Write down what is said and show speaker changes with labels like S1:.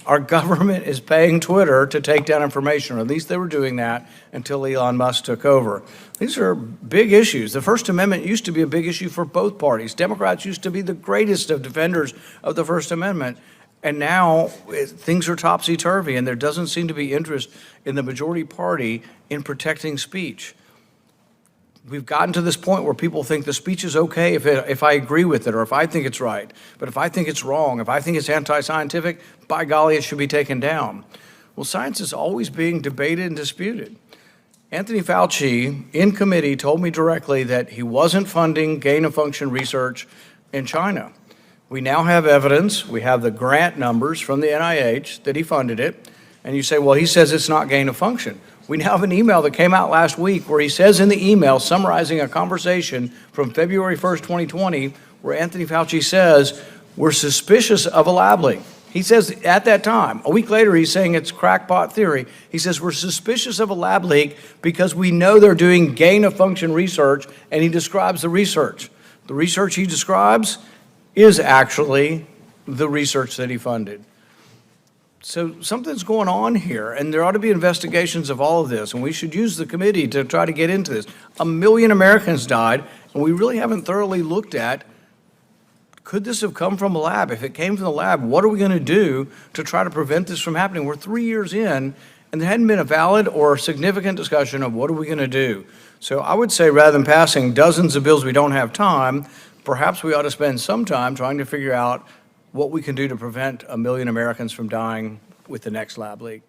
S1: Our government is paying Twitter to take down information, or at least they were doing that until Elon Musk took over. These are big issues. The First Amendment used to be a big issue for both parties. Democrats used to be the greatest of defenders of the First Amendment. And now things are topsy-turvy, and there doesn't seem to be interest in the majority party in protecting speech. We've gotten to this point where people think the speech is okay if I agree with it or if I think it's right. But if I think it's wrong, if I think it's anti-scientific, by golly, it should be taken down. Well, science is always being debated and disputed. Anthony Fauci, in committee, told me directly that he wasn't funding gain-of-function research in China. We now have evidence. We have the grant numbers from the NIH that he funded it. And you say, well, he says it's not gain-of-function. We now have an email that came out last week where he says in the email, summarizing a conversation from February 1st, 2020, where Anthony Fauci says, we're suspicious of a lab leak. He says at that time, a week later, he's saying it's crackpot theory. He says we're suspicious of a lab leak because we know they're doing gain-of-function research, and he describes the research. The research he describes is actually the research that he funded. So something's going on here, and there ought to be investigations of all of this, and we should use the committee to try to get into this. 1 million Americans died, and we really haven't thoroughly looked at, could this have come from a lab? If it came from the lab, what are we going to do to try to prevent this from happening? We're 3 years in, and there hadn't been a valid or significant discussion of what are we going to do. So I would say rather than passing dozens of bills we don't have time, perhaps we ought to spend some time trying to figure out what we can do to prevent 1 million Americans from dying with the next lab leak.